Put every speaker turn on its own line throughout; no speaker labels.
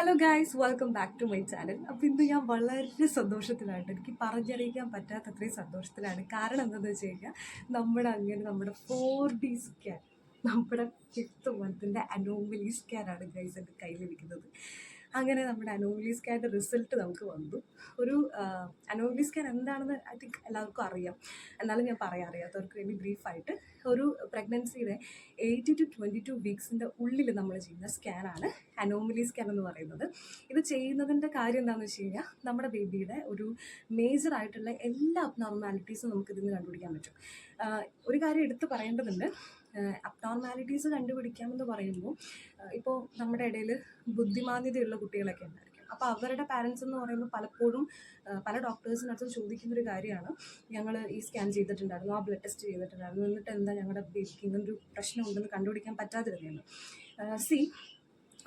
Hello guys, welcome back to my channel. അപ്പോൾ ഇന്ന് ഞാൻ വളരെ സന്തോഷത്തിലാണ്. എനിക്ക് പറഞ്ഞറിയിക്കാൻ പറ്റാത്തത്രയും സന്തോഷത്തിലാണ്. കാരണം എന്താണെന്ന് വെച്ച് കഴിഞ്ഞാൽ നമ്മുടെ 4D സ്കാൻ, നമ്മുടെ 5th മന്തിൻ്റെ അനോമലി സ്കാനാണ് ഗൈസ് എൻ്റെ കയ്യിലിരിക്കുന്നത്. അങ്ങനെ നമ്മുടെ അനോമലി സ്കാൻ്റെ റിസൾട്ട് നമുക്ക് വന്നു. ഒരു അനോമലി സ്കാൻ എന്താണെന്ന് ഐ തിങ്ക് എല്ലാവർക്കും അറിയാം. എന്നാലും ഞാൻ പറയാം, അറിയാത്തവർക്ക് വേണ്ടി ബ്രീഫായിട്ട്. ഒരു പ്രഗ്നൻസിയുടെ 18 to 22 വീക്സിൻ്റെ ഉള്ളിൽ നമ്മൾ ചെയ്യുന്ന സ്കാനാണ് അനോമലി സ്കാൻ എന്ന് പറയുന്നത്. ഇത് ചെയ്യുന്നതിൻ്റെ കാര്യം എന്താണെന്ന് വെച്ച് കഴിഞ്ഞാൽ നമ്മുടെ ബേബിയുടെ ഒരു മേജർ ആയിട്ടുള്ള എല്ലാ അബ്നോർമാലിറ്റീസും നമുക്ക് ഇതിൽ നിന്ന് കണ്ടുപിടിക്കാൻ പറ്റും. ഒരു കാര്യം എടുത്ത് പറയേണ്ടതുണ്ട്. അബ്നോർമാലിറ്റീസ് കണ്ടുപിടിക്കാമെന്ന് പറയുമ്പോൾ ഇപ്പോൾ നമ്മുടെ ഇടയിൽ ബുദ്ധിമാന്ദ്യതയുള്ള കുട്ടികളൊക്കെ ഉണ്ടായിരിക്കും. അപ്പോൾ അവരുടെ പാരൻസ് എന്ന് പറയുമ്പോൾ പലപ്പോഴും പല ഡോക്ടേഴ്സിനടുത്ത് ചോദിക്കുന്നൊരു കാര്യമാണ്, ഞങ്ങൾ ഈ സ്കാൻ ചെയ്തിട്ടുണ്ടായിരുന്നു, ആ ബ്ലഡ് ടെസ്റ്റ് ചെയ്തിട്ടുണ്ടായിരുന്നു, എന്നിട്ട് എന്താ ഞങ്ങളുടെ ബേബിക്ക് ഇങ്ങനൊരു പ്രശ്നം ഉണ്ടെന്ന് കണ്ടുപിടിക്കാൻ പറ്റാതിരുന്നതെന്ന്.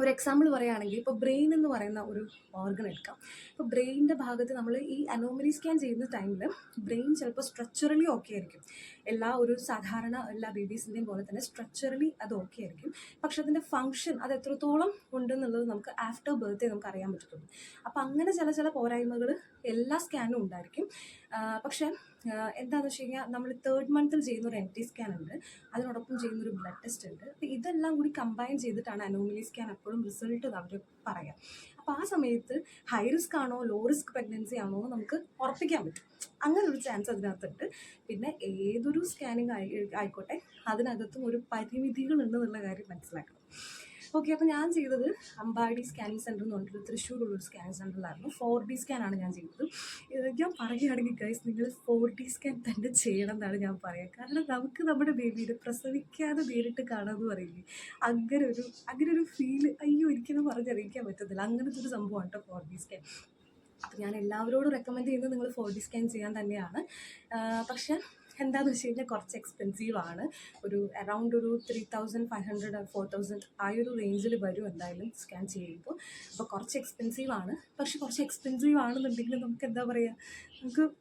ഒരു എക്സാമ്പിൾ പറയുകയാണെങ്കിൽ, ഇപ്പോൾ ബ്രെയിൻ എന്ന് പറയുന്ന ഒരു ഓർഗൻ എടുക്കാം. ഇപ്പോൾ ബ്രെയിനിൻ്റെ ഭാഗത്ത് നമ്മൾ ഈ അനോമലി സ്കാൻ ചെയ്യുന്ന ടൈമിൽ ബ്രെയിൻ ചിലപ്പോൾ സ്ട്രക്ചറലി ഓക്കെ ആയിരിക്കും. സാധാരണ എല്ലാ ബേബീസിൻ്റെയും പോലെ തന്നെ സ്ട്രക്ചറലി അത് ഓക്കെ ആയിരിക്കും. പക്ഷെ അതിൻ്റെ ഫങ്ഷൻ അത് എത്രത്തോളം ഉണ്ടെന്നുള്ളത് നമുക്ക് ആഫ്റ്റർ ബർത്തേ നമുക്ക് അറിയാൻ പറ്റത്തുള്ളൂ. അപ്പോൾ അങ്ങനെ ചില പോരായ്മകൾ എല്ലാ സ്കാനും ഉണ്ടായിരിക്കും. പക്ഷേ എന്താണെന്ന് വെച്ച് കഴിഞ്ഞാൽ, നമ്മൾ 3rd മന്തിൽ ചെയ്യുന്ന ഒരു MT സ്കാൻ ഉണ്ട്, അതിനോടൊപ്പം ചെയ്യുന്നൊരു ബ്ലഡ് ടെസ്റ്റ് ഉണ്ട്. അപ്പോൾ ഇതെല്ലാം കൂടി കമ്പൈൻ ചെയ്തിട്ടാണ് അനോമലി സ്കാൻ എപ്പോഴും റിസൾട്ട് അവർ പറയാം. അപ്പോൾ ആ സമയത്ത് ഹൈ റിസ്ക് ആണോ ലോ റിസ്ക് പ്രഗ്നൻസി ആണോ എന്ന് നമുക്ക് ഉറപ്പിക്കാൻ പറ്റും. അങ്ങനെ ഒരു ചാൻസ് അതിനകത്തുണ്ട്. പിന്നെ ഏതൊരു സ്കാനിങ് ആയിക്കോട്ടെ, അതിനകത്തും ഒരു പരിമിതികളുണ്ടെന്നുള്ള കാര്യം മനസ്സിലാക്കണം. ഓക്കെ, അപ്പോൾ ഞാൻ ചെയ്തത് അമ്പാടി സ്കാനിങ് സെൻറ്റർ എന്ന് പറഞ്ഞിട്ട് തൃശ്ശൂരുള്ളൊരു സ്കാനിങ് സെൻറ്ററിലായിരുന്നു. 4D സ്കാനാണ് ഞാൻ ചെയ്തത്. ഞാൻ പറയുകയാണെങ്കിൽ ഗൈസ്, നിങ്ങൾ 4D സ്കാൻ തന്നെ ചെയ്യണം എന്നാണ് ഞാൻ പറയുക. കാരണം നമുക്ക് നമ്മുടെ ബേബീനെ പ്രസവിക്കാതെ നേരിട്ട് കാണാമെന്ന് പറയില്ലേ, അങ്ങനെ ഒരു ഫീല്, അയ്യോ എനിക്കത് പറഞ്ഞറിയിക്കാൻ പറ്റത്തില്ല. അങ്ങനത്തെ ഒരു സംഭവമാണ് കേട്ടോ 4D സ്കാൻ. അപ്പോൾ ഞാൻ എല്ലാവരോടും റെക്കമെൻഡ് ചെയ്യുന്നത് നിങ്ങൾ 4D സ്കാൻ ചെയ്യാൻ തന്നെയാണ്. പക്ഷേ എന്താണെന്ന് വെച്ച് കഴിഞ്ഞാൽ കുറച്ച് എക്സ്പെൻസീവ് ആണ്. അറൗണ്ട് ഒരു 3500 or 4000 ആ ഒരു റേഞ്ചിൽ വരും എന്തായാലും സ്കാൻ ചെയ്യുമ്പോൾ. അപ്പോൾ കുറച്ച് എക്സ്പെൻസീവ് ആണ്. പക്ഷെ കുറച്ച് എക്സ്പെൻസീവ് ആണെന്നുണ്ടെങ്കിൽ നമുക്ക് എന്താ പറയുക,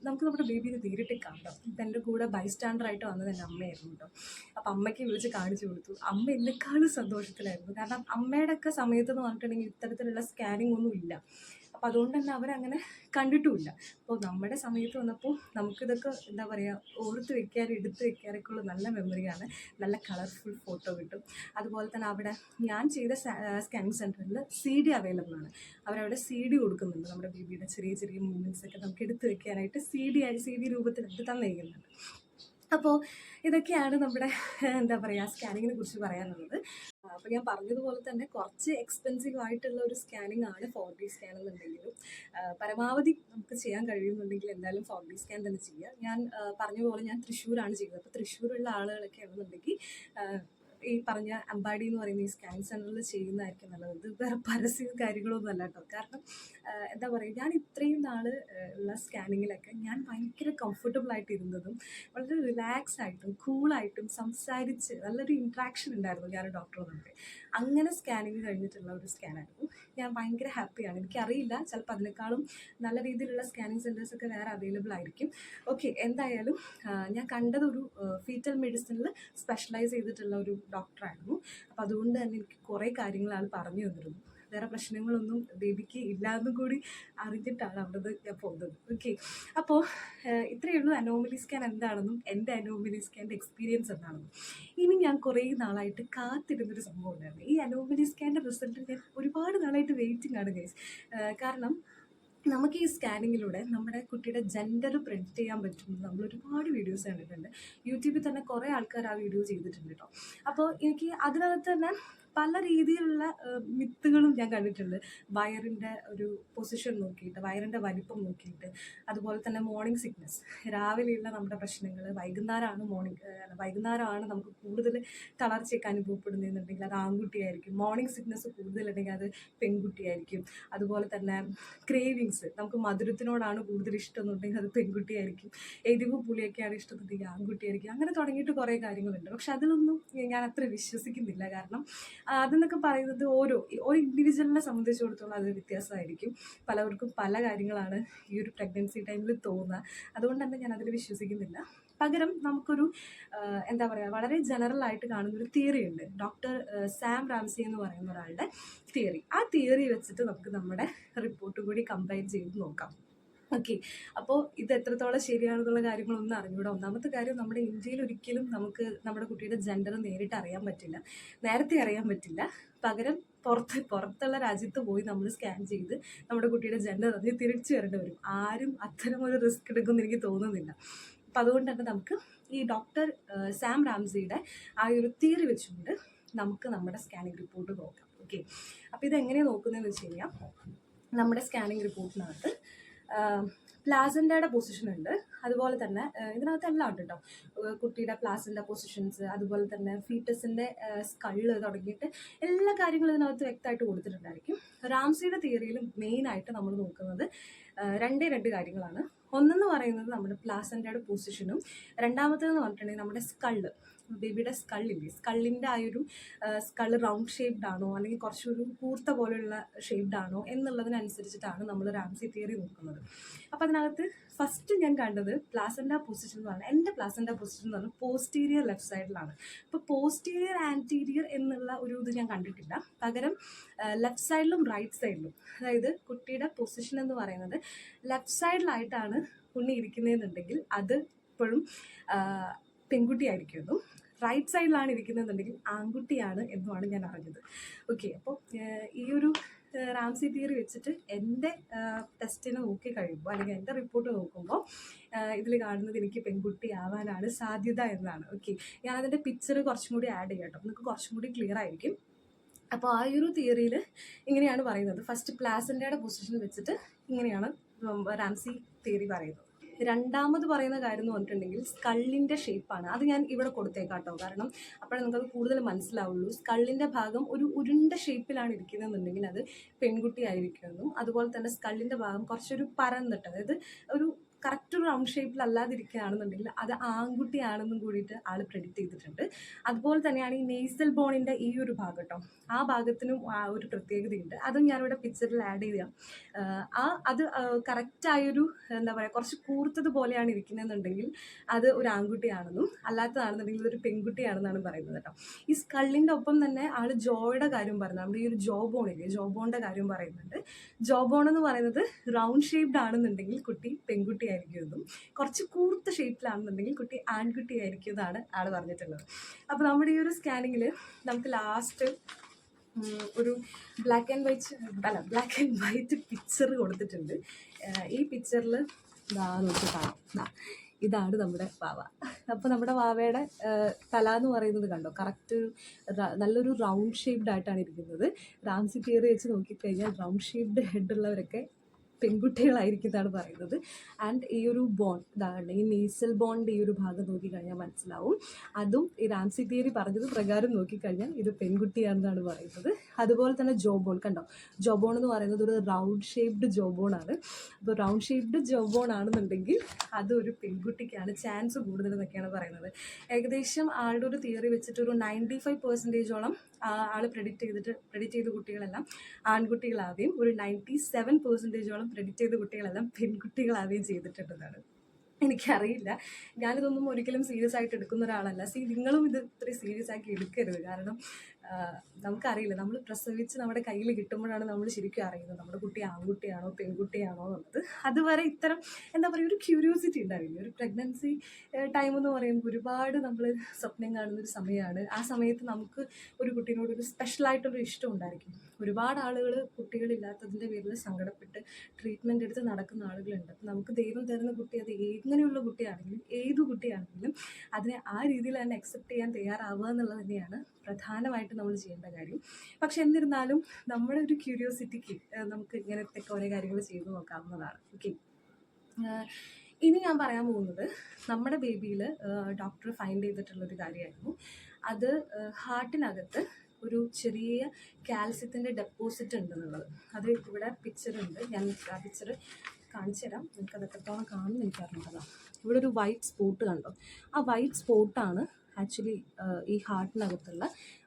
നമുക്ക് നമ്മുടെ ബേബീനെ നേരിട്ട് കാണാം. ഇപ്പം എൻ്റെ കൂടെ ബൈസ്റ്റാൻഡറായിട്ട് വന്നത് എൻ്റെ അമ്മയായിരുന്നു കേട്ടോ. അപ്പോൾ അമ്മയ്ക്ക് വിളിച്ച് കാണിച്ചു കൊടുത്തു. അമ്മ എന്നെക്കാളും സന്തോഷത്തിലായിരുന്നു. കാരണം അമ്മയുടെയൊക്കെ സമയത്തെന്ന് പറഞ്ഞിട്ടുണ്ടെങ്കിൽ ഇത്തരത്തിലുള്ള സ്കാനിങ് ഒന്നും ഇല്ല. അപ്പോൾ അതുകൊണ്ട് തന്നെ അവരങ്ങനെ കണ്ടിട്ടുമില്ല. അപ്പോൾ നമ്മുടെ സമയത്ത് വന്നപ്പോൾ നമുക്കിതൊക്കെ എന്താ പറയുക, എടുത്ത് വെക്കാനൊക്കെ ഉള്ള നല്ല മെമ്മറിയാണ്. നല്ല കളർഫുൾ ഫോട്ടോ കിട്ടും. അതുപോലെ തന്നെ അവിടെ ഞാൻ ചെയ്ത സ്കാനിങ് സെൻറ്ററിൽ CD അവൈലബിൾ ആണ്. അവരവിടെ CD കൊടുക്കുന്നുണ്ട്. നമ്മുടെ ബേബിയുടെ ചെറിയ ചെറിയ മൂവ്മെൻറ്റ്സ് ഒക്കെ നമുക്ക് എടുത്ത് വെക്കാനായിട്ട് CD രൂപത്തിൽ എടുത്ത് തന്നേക്കുന്നുണ്ട്. അപ്പോൾ ഇതൊക്കെയാണ് നമ്മുടെ എന്താ പറയുക സ്കാനിങ്ങിനെ കുറിച്ച് പറയാനുള്ളത്. അപ്പോൾ ഞാൻ പറഞ്ഞതുപോലെ തന്നെ കുറച്ച് എക്സ്പെൻസീവ് ആയിട്ടുള്ള ഒരു സ്കാനിങ് ആണ് 4D സ്കാൻ എന്നുണ്ടെങ്കിലും, പരമാവധി നമുക്ക് ചെയ്യാൻ കഴിയുന്നുണ്ടെങ്കിൽ എന്തായാലും 4D സ്കാൻ തന്നെ ചെയ്യുക. ഞാൻ പറഞ്ഞ പോലെ ഞാൻ തൃശ്ശൂരാണ് ചെയ്തത്. അപ്പോൾ തൃശ്ശൂരുള്ള ആളുകളൊക്കെ ആണെന്നുണ്ടെങ്കിൽ ഈ പറഞ്ഞ അമ്പാടി എന്ന് പറയുന്ന ഈ സ്കാനിങ് സെൻറ്ററിൽ ചെയ്യുന്നതായിരിക്കും നല്ലത്. ഇത് വേറെ പരസ്യവും കാര്യങ്ങളൊന്നും അല്ല കേട്ടോ. കാരണം എന്താ പറയുക, ഞാൻ ഇത്രയും നാൾ ഉള്ള സ്കാനിങ്ങിലൊക്കെ ഞാൻ ഭയങ്കര കംഫർട്ടബിളായിട്ട് ഇരുന്നതും വളരെ റിലാക്സ് ആയിട്ടും കൂളായിട്ടും സംസാരിച്ച് നല്ലൊരു ഇൻട്രാക്ഷൻ ഉണ്ടായിരുന്നു ഞാൻ ഡോക്ടറുമായിട്ട്. അങ്ങനെ സ്കാനിങ് കഴിഞ്ഞിട്ടുള്ള ഒരു സ്കാനായിരുന്നു. ഞാൻ ഭയങ്കര ഹാപ്പിയാണ്. എനിക്കറിയില്ല, ചിലപ്പോൾ അതിനേക്കാളും നല്ല രീതിയിലുള്ള സ്കാനിങ് സെൻറ്റേഴ്സൊക്കെ വേറെ അവൈലബിൾ ആയിരിക്കും. ഓക്കെ, എന്തായാലും ഞാൻ കണ്ടതൊരു ഫീറ്റൽ മെഡിസിനിൽ സ്പെഷ്യലൈസ് ചെയ്തിട്ടുള്ള ഒരു ഡോക്ടറായിരുന്നു. അപ്പോൾ അതുകൊണ്ട് തന്നെ എനിക്ക് കുറേ കാര്യങ്ങൾ ആൾ പറഞ്ഞു തന്നിരുന്നു. വേറെ പ്രശ്നങ്ങളൊന്നും ബേബിക്ക് ഇല്ലാന്നും കൂടി അറിഞ്ഞിട്ടാണ് അവിടെ ഞാൻ പോകുന്നത്. ഓക്കെ, അപ്പോൾ ഇത്രയേ ഉള്ളൂ അനോമലി സ്കാൻ എന്താണെന്നും എൻ്റെ അനോമലി സ്കാൻ്റെ എക്സ്പീരിയൻസ് എന്താണെന്നും. ഇനി ഞാൻ കുറേ നാളായിട്ട് കാത്തിരുന്നൊരു സംഭവം ഉണ്ടായിരുന്നു. ഈ അനോമലി സ്കാൻ്റെ റിസൾട്ട് ഞാൻ ഒരുപാട് നാളായിട്ട് വെയിറ്റിംഗ് ആണ് ഗൈസ്. കാരണം നമുക്ക് ഈ സ്കാനിങ്ങിലൂടെ നമ്മുടെ കുട്ടിയുടെ ജെൻഡർ പ്രെഡിക്റ്റ് ചെയ്യാൻ പറ്റും. നമ്മൾ ഒരുപാട് വീഡിയോസ് കണ്ടിട്ടുണ്ട്. യൂട്യൂബിൽ തന്നെ കുറേ ആൾക്കാർ ആ വീഡിയോ ചെയ്തിട്ടുണ്ട് കേട്ടോ. അപ്പോൾ എനിക്ക് അതിനകത്ത് തന്നെ പല രീതിയിലുള്ള മിത്തുകളും ഞാൻ കണ്ടിട്ടുണ്ട്. വയറിൻ്റെ ഒരു പൊസിഷൻ നോക്കിയിട്ട്, വയറിൻ്റെ വലിപ്പം നോക്കിയിട്ട്, അതുപോലെ തന്നെ മോർണിംഗ് സിക്നസ്, രാവിലെയുള്ള നമ്മുടെ പ്രശ്നങ്ങൾ, വൈകുന്നേരമാണ് നമുക്ക് കൂടുതൽ തളർച്ചയൊക്കെ അനുഭവപ്പെടുന്നതെന്നുണ്ടെങ്കിൽ അത് ആൺകുട്ടിയായിരിക്കും. മോർണിംഗ് സിക്നസ് കൂടുതലുണ്ടെങ്കിൽ അത് പെൺകുട്ടിയായിരിക്കും. അതുപോലെ തന്നെ ക്രേവിങ്സ്, നമുക്ക് മധുരത്തിനോടാണ് കൂടുതൽ ഇഷ്ടം എന്നുണ്ടെങ്കിൽ അത് പെൺകുട്ടിയായിരിക്കും. എരിവ് പുളിയൊക്കെയാണ് ഇഷ്ടമെന്നുണ്ടെങ്കിൽ ആൺകുട്ടിയായിരിക്കും. അങ്ങനെ തുടങ്ങിയിട്ട് കുറേ കാര്യങ്ങളുണ്ട്. പക്ഷെ അതിലൊന്നും ഞാൻ അത്ര വിശ്വസിക്കുന്നില്ല. കാരണം അതെന്നൊക്കെ പറയുന്നത് ഓരോ ഇൻഡിവിജ്വലിനെ സംബന്ധിച്ചിടത്തോളം അത് വ്യത്യാസമായിരിക്കും. പലവർക്കും പല കാര്യങ്ങളാണ് ഈ ഒരു പ്രഗ്നൻസി ടൈമിൽ തോന്നുക. അതുകൊണ്ട് തന്നെ ഞാൻ അതിൽ വിശ്വസിക്കുന്നില്ല. പകരം നമുക്കൊരു എന്താ പറയുക, വളരെ ജനറൽ ആയിട്ട് കാണുന്നൊരു തിയറി ഉണ്ട്. ഡോക്ടർ സാം റാംസി എന്ന് പറയുന്ന ഒരാളുടെ തിയറി. ആ തിയറി വെച്ചിട്ട് നമുക്ക് നമ്മുടെ റിപ്പോർട്ട് കൂടി കമ്പയർ ചെയ്ത് നോക്കാം. ഓക്കെ, അപ്പോൾ ഇത് എത്രത്തോളം ശരിയാണെന്നുള്ള കാര്യങ്ങളൊന്നും അറിഞ്ഞൂടാ. ഒന്നാമത്തെ കാര്യം, നമ്മുടെ ഇന്ത്യയിൽ ഒരിക്കലും നമുക്ക് നമ്മുടെ കുട്ടിയുടെ ജെൻഡർ നേരിട്ട് അറിയാൻ പറ്റില്ല, നേരത്തെ അറിയാൻ പറ്റില്ല. പകരം പുറത്തുള്ള രാജ്യത്ത് പോയി നമ്മൾ സ്കാൻ ചെയ്ത് നമ്മുടെ കുട്ടിയുടെ ജെൻഡർ അറിഞ്ഞ് തിരിച്ചു വരേണ്ടി വരും. ആരും അത്തരം ഒരു റിസ്ക് എടുക്കുമെന്ന് എനിക്ക് തോന്നുന്നില്ല. അപ്പം അതുകൊണ്ട് തന്നെ നമുക്ക് ഈ ഡോക്ടർ സാം റാംസിയുടെ ആ ഒരു തിയറി വെച്ചുകൊണ്ട് നമുക്ക് നമ്മുടെ സ്കാനിങ് റിപ്പോർട്ട് നോക്കാം. ഓക്കെ, അപ്പോൾ ഇതെങ്ങനെയാണ് നോക്കുന്നതെന്ന് വെച്ച് കഴിഞ്ഞാൽ, നമ്മുടെ സ്കാനിങ് റിപ്പോർട്ടിനകത്ത് പ്ലാസൻ്റയുടെ പൊസിഷൻ ഉണ്ട്. അതുപോലെ തന്നെ ഇതിനകത്ത് എല്ലാം ഉണ്ട് കേട്ടോ. കുട്ടിയുടെ പ്ലാസൻ്റ പൊസിഷൻസ്, അതുപോലെ തന്നെ ഫീറ്റസിൻ്റെ സ്കള്ള് തുടങ്ങിയിട്ട് എല്ലാ കാര്യങ്ങളും ഇതിനകത്ത് വ്യക്തമായിട്ട് കൊടുത്തിട്ടുണ്ടായിരിക്കും. റാംസിയുടെ തിയറിയിൽ മെയിനായിട്ട് നമ്മൾ നോക്കുന്നത് രണ്ട് കാര്യങ്ങളാണ്. ഒന്നെന്ന് പറയുന്നത് നമ്മുടെ പ്ലാസൻ്റയുടെ പൊസിഷനും, രണ്ടാമത്തേതെന്ന് പറഞ്ഞിട്ടുണ്ടെങ്കിൽ നമ്മുടെ സ്കള്ള്, ബേബിയുടെ സ്കള്ളില്ലേ, സ്കള്ളിൻ്റെ ആ ഒരു സ്കള്ള് റൗണ്ട് ഷേപ്ഡ് ആണോ അല്ലെങ്കിൽ കുറച്ചൊരു കൂർത്ത പോലെയുള്ള ഷേപ്ഡ് ആണോ എന്നുള്ളതിനനുസരിച്ചിട്ടാണ് നമ്മൾ റാംസി തിയറി നോക്കുന്നത്. അപ്പോൾ അതിനകത്ത് ഫസ്റ്റ് ഞാൻ കണ്ടത് പ്ലാസൻ്റ പൊസിഷൻ എന്ന് പറഞ്ഞാൽ, എൻ്റെ പ്ലാസൻ്റ പൊസിഷൻ എന്ന് പറഞ്ഞാൽ പോസ്റ്റീരിയർ ലെഫ്റ്റ് സൈഡിലാണ്. അപ്പോൾ പോസ്റ്റീരിയർ ആൻറ്റീരിയർ എന്നുള്ള ഒരു ഇത് ഞാൻ കണ്ടിട്ടില്ല. പകരം ലെഫ്റ്റ് സൈഡിലും റൈറ്റ് സൈഡിലും, അതായത് കുട്ടിയുടെ പൊസിഷൻ എന്ന് പറയുന്നത് ലെഫ്റ്റ് സൈഡിലായിട്ടാണ് ഉണ്ണി ഇരിക്കുന്നതെന്നുണ്ടെങ്കിൽ അത് ഇപ്പോഴും പെൺകുട്ടിയായിരിക്കുമെന്നും, റൈറ്റ് സൈഡിലാണ് ഇരിക്കുന്നതെന്നുണ്ടെങ്കിൽ ആൺകുട്ടിയാണ് എന്നുമാണ് ഞാൻ അറിഞ്ഞത്. ഓക്കെ, അപ്പോൾ ഈ ഒരു റാംസി തിയറി വെച്ചിട്ട് എൻ്റെ ടെസ്റ്റിനെ നോക്കി കഴിയുമ്പോൾ, അല്ലെങ്കിൽ എൻ്റെ റിപ്പോർട്ട് നോക്കുമ്പോൾ ഇതിൽ കാണുന്നത് എനിക്ക് പെൺകുട്ടി ആവാനാണ് സാധ്യത എന്നാണ്. ഓക്കെ, ഞാനതിൻ്റെ പിക്ചർ കുറച്ചും കൂടി ആഡ് ചെയ്യാം കേട്ടോ, നിങ്ങൾക്ക് കുറച്ചും കൂടി ക്ലിയർ ആയിരിക്കും. അപ്പോൾ ആ ഒരു തിയറിയിൽ ഇങ്ങനെയാണ് പറയുന്നത്. ഫസ്റ്റ് പ്ലാസൻ്റയുടെ പൊസിഷൻ വെച്ചിട്ട് ഇങ്ങനെയാണ് റാംസി തിയറി പറയുന്നത്. രണ്ടാമത് പറയുന്ന കാര്യം എന്ന് പറഞ്ഞിട്ടുണ്ടെങ്കിൽ സ്കള്ളിൻ്റെ ഷേപ്പാണ്. അത് ഞാൻ ഇവിടെ കൊടുത്തേക്കാം കേട്ടോ, കാരണം അപ്പോഴേ നിങ്ങൾക്കത് കൂടുതൽ മനസ്സിലാവുള്ളൂ. സ്കള്ളിൻ്റെ ഭാഗം ഒരു ഉരുണ്ട ഷേപ്പിലാണ് ഇരിക്കുന്നതെന്നുണ്ടെങ്കിൽ അത് പെൺകുട്ടി ആയിരിക്കുമെന്നും, അതുപോലെ തന്നെ സ്കള്ളിൻ്റെ ഭാഗം കുറച്ചൊരു പരന്നിട്ട്, അതായത് ഒരു കറക്റ്റ് ഒരു റൗണ്ട് ഷേപ്പിലല്ലാതിരിക്കുകയാണെന്നുണ്ടെങ്കിൽ അത് ആൺകുട്ടിയാണെന്നും കൂടിയിട്ട് ആൾ പ്രെഡിക്റ്റ് ചെയ്തിട്ടുണ്ട്. അതുപോലെ തന്നെയാണ് ഈ നേസൽ ബോണിൻ്റെ ഈ ഒരു ഭാഗം കേട്ടോ, ആ ഭാഗത്തിനും ഒരു പ്രത്യേകതയുണ്ട്. അതും ഞാനിവിടെ പിക്ചറിൽ ആഡ് ചെയ്യാം. അത് കറക്റ്റായൊരു എന്താ പറയുക, കുറച്ച് കൂർത്തത് പോലെയാണ് ഇരിക്കുന്നതെന്നുണ്ടെങ്കിൽ അത് ഒരു ആൺകുട്ടിയാണെന്നും, അല്ലാത്തതാണെന്നുണ്ടെങ്കിൽ ഒരു പെൺകുട്ടിയാണെന്നാണ് പറയുന്നത് കേട്ടോ. ഈ സ്കള്ളിൻ്റെ ഒപ്പം തന്നെ ആൾ ജോയുടെ കാര്യം പറയുന്നത്, നമ്മുടെ ഈ ഒരു ജോ ബോണില്ലേ, ജോ ബോണിൻ്റെ കാര്യം പറയുന്നുണ്ട്. ജോ ബോൺ എന്ന് പറയുന്നത് റൗണ്ട് ഷേപ്ഡ് ആണെന്നുണ്ടെങ്കിൽ കുട്ടി പെൺകുട്ടി ആയിരിക്കും, കുറച്ച് കൂർത്ത ഷേപ്പിലാണെന്നുണ്ടെങ്കിൽ കുട്ടി ആൺകുട്ടി ആയിരിക്കും എന്നാണ് ആൾ പറഞ്ഞിട്ടുള്ളത്. അപ്പോൾ നമ്മുടെ ഈ ഒരു സ്കാനിങ്ങിൽ നമുക്ക് ലാസ്റ്റ് ഒരു ബ്ലാക്ക് ആൻഡ് വൈറ്റ് പിക്ചർ കൊടുത്തിട്ടുണ്ട്. ഈ പിക്ചറിൽ നോക്കി കാണാം, ഇതാണ് നമ്മുടെ വാവ. അപ്പോൾ നമ്മുടെ വാവയുടെ തല എന്ന് പറയുന്നത് കണ്ടോ, കറക്റ്റ് നല്ലൊരു റൗണ്ട് ഷേപ്ഡ് ആയിട്ടാണ് ഇരിക്കുന്നത്. റാംസി തിയറി വെച്ച് നോക്കിക്കഴിഞ്ഞാൽ റൗണ്ട് ഷേപ്ഡ് ഹെഡ് ഉള്ളവരൊക്കെ പെൺകുട്ടികളായിരിക്കും എന്നാണ് പറയുന്നത്. ആൻഡ് ഈ ഒരു ബോൺ ഇതാണ്, ഈ നേസൽ ബോണിൻ്റെ ഈ ഒരു ഭാഗം നോക്കിക്കഴിഞ്ഞാൽ മനസ്സിലാവും. അതും ഈ റാംസി തിയറി പറഞ്ഞത് പ്രകാരം നോക്കിക്കഴിഞ്ഞാൽ ഇത് പെൺകുട്ടിയാണെന്നാണ് പറയുന്നത്. അതുപോലെ തന്നെ ജോബോൺ കണ്ടോ, ജോബോൺ എന്ന് പറയുന്നത് ഒരു റൗണ്ട് ഷേപ്ഡ് ജോബോണാണ്. അപ്പോൾ റൗണ്ട് ഷേപ്ഡ് ജോബോൺ ആണെന്നുണ്ടെങ്കിൽ അതൊരു പെൺകുട്ടിക്കാണ് ചാൻസ് കൂടുതലെന്നൊക്കെയാണ് പറയുന്നത്. ഏകദേശം ആളുടെ ഒരു തിയറി വെച്ചിട്ട് ഒരു 95% ആൾ പ്രെഡിക്റ്റ് ചെയ്ത കുട്ടികളെല്ലാം ആൺകുട്ടികളാവുകയും ഒരു 97% പ്രെഡിക്റ്റ് ചെയ്ത കുട്ടികളെല്ലാം പെൺകുട്ടികളാവുകയും ചെയ്തിട്ടുണ്ടെന്നാണ്. എനിക്കറിയില്ല, ഞാനിതൊന്നും ഒരിക്കലും സീരിയസ് ആയിട്ട് എടുക്കുന്ന ഒരാളല്ല. നിങ്ങളും ഇത് ഇത്രയും സീരിയസ് ആക്കി എടുക്കരുത്. കാരണം നമുക്കറിയില്ല, നമ്മൾ പ്രസവിച്ച് നമ്മുടെ കയ്യിൽ കിട്ടുമ്പോഴാണ് നമ്മൾ ശരിക്കും അറിയുന്നത് നമ്മുടെ കുട്ടി ആൺകുട്ടിയാണോ പെൺകുട്ടിയാണോ എന്നുള്ളത്. അതുവരെ ഇത്തരം എന്താ പറയുക, ഒരു ക്യൂരിയോസിറ്റി ഉണ്ടാവില്ല. ഒരു പ്രഗ്നൻസി ടൈം എന്ന് പറയുമ്പോൾ ഒരുപാട് നമ്മൾ സ്വപ്നം കാണുന്നൊരു സമയമാണ്. ആ സമയത്ത് നമുക്ക് ഒരു കുട്ടീനോട് ഒരു സ്പെഷ്യലായിട്ടൊരു ഇഷ്ടം ഉണ്ടായിരിക്കും. ഒരുപാട് ആളുകൾ കുട്ടികളില്ലാത്തതിൻ്റെ പേരിൽ സങ്കടപ്പെട്ട് ട്രീറ്റ്മെൻറ്റ് എടുത്ത് നടക്കുന്ന ആളുകളുണ്ട്. അപ്പം നമുക്ക് ദൈവം തരുന്ന കുട്ടി അത് എങ്ങനെയുള്ള കുട്ടിയാണെങ്കിലും ഏതു കുട്ടിയാണെങ്കിലും അതിനെ ആ രീതിയിൽ തന്നെ അക്സെപ്റ്റ് ചെയ്യാൻ തയ്യാറാവുക എന്നുള്ളത് തന്നെയാണ് പ്രധാനമായിട്ട് നമ്മൾ ചെയ്യേണ്ട കാര്യം. പക്ഷെ എന്നിരുന്നാലും നമ്മുടെ ഒരു ക്യൂരിയോസിറ്റിക്ക് നമുക്ക് ഇങ്ങനത്തെ കുറേ കാര്യങ്ങൾ ചെയ്തു നോക്കാവുന്നതാണ്. ഓക്കെ, ഇനി ഞാൻ പറയാൻ പോകുന്നത് നമ്മുടെ ബേബിയിൽ ഡോക്ടർ ഫൈൻഡ് ചെയ്തിട്ടുള്ളൊരു കാര്യമായിരുന്നു. അത് ഹാർട്ടിനകത്ത് ഒരു ചെറിയ കാൽസ്യത്തിൻ്റെ ഡെപ്പോസിറ്റ് ഉണ്ടെന്നുള്ളത്. അത് ഇവിടെ പിക്ചറുണ്ട്, ഞാൻ ആ പിക്ചർ കാണിച്ചു തരാം. നിങ്ങൾക്കത് എത്രത്തോളം കാണുമെന്ന് എനിക്കറിഞ്ഞതാണ്. ഇവിടെ ഒരു വൈറ്റ് സ്പോട്ട് കണ്ടോ, ആ വൈറ്റ് സ്പോട്ടാണ് ആക്ച്വലി ഈ ഹാർട്ടിനകത്തുള്ള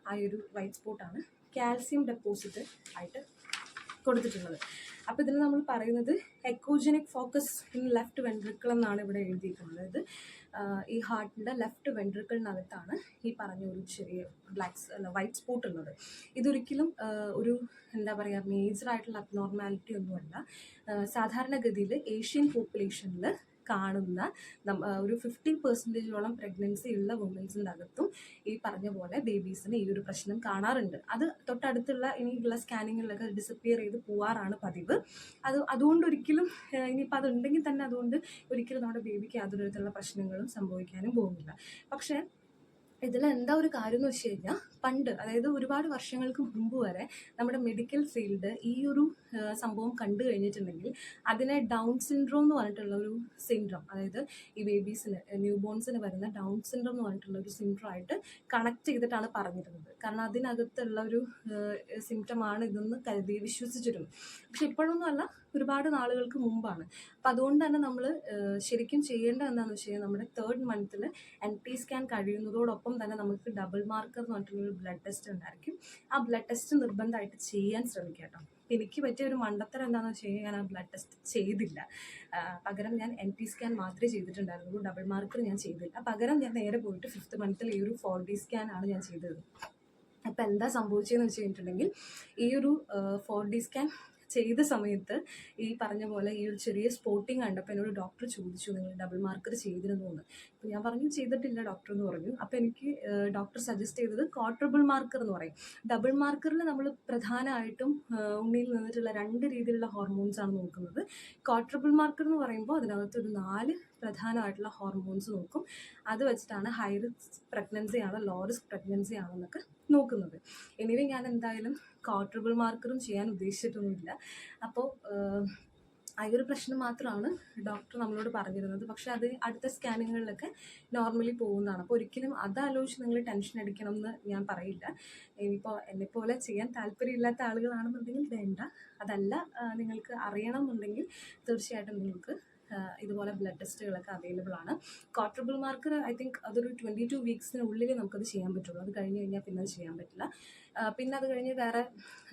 ആ ഒരു വൈറ്റ് സ്പോട്ടാണ് കാൽസ്യം ഡെപ്പോസിറ്റ് ആയിട്ട് കൊടുത്തിട്ടുള്ളത്. അപ്പോൾ ഇതിൽ നമ്മൾ പറയുന്നത് എക്കോജനിക് ഫോക്കസ് ഇൻ ലെഫ്റ്റ് വെൻട്രിക്കിൾ എന്നാണ് ഇവിടെ എഴുതിയിരിക്കുന്നത്. അതായത് ഈ ഹാർട്ടിൻ്റെ ലെഫ്റ്റ് വെൻട്രിക്കിളിനകത്താണ് ഈ പറഞ്ഞ ഒരു ചെറിയ വൈറ്റ് സ്പോട്ട് ഉള്ളത്. ഇതൊരിക്കലും ഒരു എന്താ പറയുക മേജറായിട്ടുള്ള അബ്നോർമാലിറ്റി ഒന്നുമല്ല. സാധാരണഗതിയിൽ ഏഷ്യൻ പോപ്പുലേഷനിൽ കാണുന്ന ഒരു 50% പ്രഗ്നൻസി ഉള്ള വുമൻസിൻ്റെ അകത്തും ഈ പറഞ്ഞ പോലെ ബേബീസിന് ഈ ഒരു പ്രശ്നം കാണാറുണ്ട്. അത് തൊട്ടടുത്തുള്ള ഇനിയുള്ള സ്കാനിങ്ങിലൊക്കെ ഡിസപ്പിയർ ചെയ്ത് പോവാറാണ് പതിവ്. അതുകൊണ്ടൊരിക്കലും ഇനിയിപ്പോൾ അതുണ്ടെങ്കിൽ തന്നെ അതുകൊണ്ട് ഒരിക്കലും നമ്മുടെ ബേബിക്ക് യാതൊരു തരത്തിലുള്ള പ്രശ്നങ്ങളും സംഭവിക്കാനും പോകുന്നില്ല. പക്ഷേ ഇതിലെന്താ ഒരു കാര്യം എന്ന് വെച്ച് കഴിഞ്ഞാൽ, പണ്ട് അതായത് ഒരുപാട് വർഷങ്ങൾക്ക് മുമ്പ് വരെ നമ്മുടെ മെഡിക്കൽ ഫീൽഡ് ഈ ഒരു സംഭവം കണ്ടു കഴിഞ്ഞിട്ടുണ്ടെങ്കിൽ അതിനെ ഡൗൺ സിൻഡ്രോം എന്ന് പറഞ്ഞിട്ടുള്ള ഒരു സിൻഡ്രോം, അതായത് ഈ ബേബീസിന് ന്യൂ ബോൺസിന് വരുന്ന ഡൗൺ സിൻഡ്രോം എന്ന് പറഞ്ഞിട്ടുള്ള ഒരു സിൻഡ്രോം ആയിട്ട് കണക്ട് ചെയ്തിട്ടാണ് പറഞ്ഞിരുന്നത്. കാരണം അതിനകത്തുള്ള ഒരു സിംറ്റമാണ് ഇതെന്ന് കരുതി വിശ്വസിച്ചിരുന്നു. പക്ഷെ ഇപ്പോഴൊന്നും അല്ല, ഒരുപാട് നാളുകൾക്ക് മുമ്പാണ്. അപ്പം അതുകൊണ്ട് തന്നെ നമ്മൾ ശരിക്കും ചെയ്യേണ്ടത് എന്താണെന്ന് വെച്ച് കഴിഞ്ഞാൽ, നമ്മുടെ 3rd മന്തിൽ NT സ്കാൻ കഴിയുന്നതോടൊപ്പം തന്നെ നമുക്ക് ഡബിൾ മാർക്കർ എന്ന് പറഞ്ഞിട്ടുള്ളൊരു ബ്ലഡ് ടെസ്റ്റ് ഉണ്ടായിരിക്കും. ആ ബ്ലഡ് ടെസ്റ്റ് നിർബന്ധമായിട്ട് ചെയ്യാൻ ശ്രമിക്കുക കേട്ടോ. എനിക്ക് പറ്റിയ ഒരു മണ്ടത്തരം എന്താണെന്ന് വെച്ച് കഴിഞ്ഞാൽ, ഞാൻ ആ ബ്ലഡ് ടെസ്റ്റ് ചെയ്തില്ല. പകരം ഞാൻ NT സ്കാൻ മാത്രമേ ചെയ്തിട്ടുണ്ടായിരുന്നുള്ളൂ, ഡബിൾ മാർക്കർ ഞാൻ ചെയ്തില്ല. പകരം ഞാൻ നേരെ പോയിട്ട് 5th മന്തിൽ ഈ ഒരു 4D സ്കാൻ ആണ് ഞാൻ ചെയ്തത്. അപ്പം എന്താ സംഭവിച്ചതെന്ന് വെച്ച് കഴിഞ്ഞിട്ടുണ്ടെങ്കിൽ, ഈ ഒരു 4D സ്കാൻ ചെയ്ത സമയത്ത് ഈ പറഞ്ഞ പോലെ ഈ ഒരു ചെറിയ സ്പോട്ടിങ് കണ്ടപ്പോൾ എന്നോട് ഡോക്ടർ ചോദിച്ചു, നിങ്ങൾ ഡബിൾ മാർക്കർ ചെയ്തിരുന്നു എന്ന്. അപ്പോൾ ഞാൻ പറഞ്ഞു ചെയ്തിട്ടില്ല ഡോക്ടർ എന്ന് പറഞ്ഞു. അപ്പോൾ എനിക്ക് ഡോക്ടർ സജസ്റ്റ് ചെയ്തത് ക്വാഡ്രബിൾ മാർക്കർ എന്ന് പറയും. ഡബിൾ മാർക്കറിൽ നമ്മൾ പ്രധാനമായിട്ടും ഉണ്ണിയിൽ നിന്നിട്ടുള്ള 2 രീതിയിലുള്ള ഹോർമോൺസാണ് നോക്കുന്നത്. ക്വാഡ്രബിൾ മാർക്കർ എന്ന് പറയുമ്പോൾ അതിനകത്ത് ഒരു 4 പ്രധാനമായിട്ടുള്ള ഹോർമോൺസ് നോക്കും. അത് വെച്ചിട്ടാണ് ഹൈ റിസ്ക് പ്രഗ്നൻസി ആണോ ലോ റിസ്ക് പ്രഗ്നൻസി ആണോ എന്നൊക്കെ നോക്കുന്നത്. എനിവേ ഞാൻ എന്തായാലും ക്വാഡ്രബിൾ മാർക്കറും ചെയ്യാൻ ഉദ്ദേശിച്ചിട്ടൊന്നുമില്ല. അപ്പോൾ ആ ഒരു പ്രശ്നം മാത്രമാണ് ഡോക്ടർ നമ്മളോട് പറഞ്ഞിരുന്നത്. പക്ഷെ അത് അടുത്ത സ്കാനിങ്ങുകളിലൊക്കെ നോർമലി പോകുന്നതാണ്. അപ്പോൾ ഒരിക്കലും അതാലോചിച്ച് നിങ്ങൾ ടെൻഷൻ അടിക്കണം എന്ന് ഞാൻ പറയില്ല. ഇനിയിപ്പോൾ എന്നെപ്പോലെ ചെയ്യാൻ താല്പര്യമില്ലാത്ത ആളുകളാണെന്നുണ്ടെങ്കിൽ വേണ്ട. അതല്ല നിങ്ങൾക്ക് അറിയണം എന്നുണ്ടെങ്കിൽ തീർച്ചയായിട്ടും നിങ്ങൾക്ക് ഇതുപോലെ ബ്ലഡ് ടെസ്റ്റുകളൊക്കെ അവൈലബിൾ ആണ്. ക്വാഡ്രബിൾ മാർക്കർ ഐ തിങ്ക് അതൊരു 22 വീക്സിനുള്ളിൽ നമുക്കത് ചെയ്യാൻ പറ്റുള്ളൂ. അത് കഴിഞ്ഞ് കഴിഞ്ഞാൽ പിന്നെ അത് ചെയ്യാൻ പറ്റില്ല. പിന്നെ അത് കഴിഞ്ഞ് വേറെ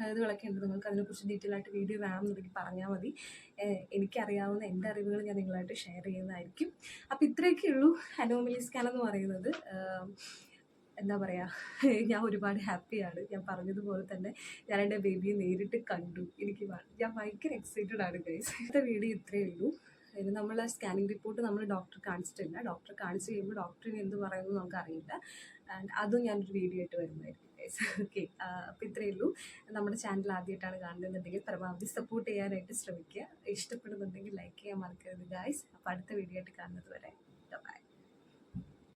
ഇതുകളൊക്കെ ഉണ്ട്. നിങ്ങൾക്ക് അതിനെക്കുറിച്ച് ഡീറ്റെയിൽ ആയിട്ട് വീഡിയോ വേണമെന്നുണ്ടെങ്കിൽ പറഞ്ഞാൽ മതി. എനിക്കറിയാവുന്ന എൻ്റെ അറിവുകൾ ഞാൻ നിങ്ങളായിട്ട് ഷെയർ ചെയ്യുന്നതായിരിക്കും. അപ്പോൾ ഇത്രയൊക്കെ ഉള്ളൂ അനോമലി സ്കാൻ എന്ന് പറയുന്നത്. എന്താ പറയുക, ഞാൻ ഒരുപാട് ഹാപ്പിയാണ്. ഞാൻ പറഞ്ഞതുപോലെ തന്നെ ഞാൻ എൻ്റെ ബേബിയെ നേരിട്ട് കണ്ടു. ഞാൻ ഭയങ്കര എക്സൈറ്റഡ് ആണ് ഗൈസ്. ഇന്നത്തെ വീഡിയോ ഇത്രയേ ഉള്ളൂ. ഇത് നമ്മൾ സ്കാനിങ് റിപ്പോർട്ട് നമ്മൾ ഡോക്ടറെ കാണിച്ചിട്ടില്ല. ഡോക്ടറെ കാണിച്ച് കഴിയുമ്പോൾ ഡോക്ടറിന് എന്ത് പറയുമെന്ന് നമുക്കറിയില്ല. ആൻഡ് അതും ഞാനൊരു വീഡിയോ ആയിട്ട് വരുന്നതായിരിക്കും ഗൈസ്. ഓക്കെ, അപ്പോൾ ഇത്രയേ ഉള്ളൂ. നമ്മുടെ ചാനൽ ആദ്യമായിട്ടാണ് കാണുന്നതെന്നുണ്ടെങ്കിൽ പരമാവധി സപ്പോർട്ട് ചെയ്യാനായിട്ട് ശ്രമിക്കുക. ഇഷ്ടപ്പെടുന്നുണ്ടെങ്കിൽ ലൈക്ക് ചെയ്യാൻ മറക്കരുത് ഗൈസ്. അപ്പോൾ അടുത്ത വീഡിയോ ആയിട്ട് കാണുന്നത് വരെ ബൈ.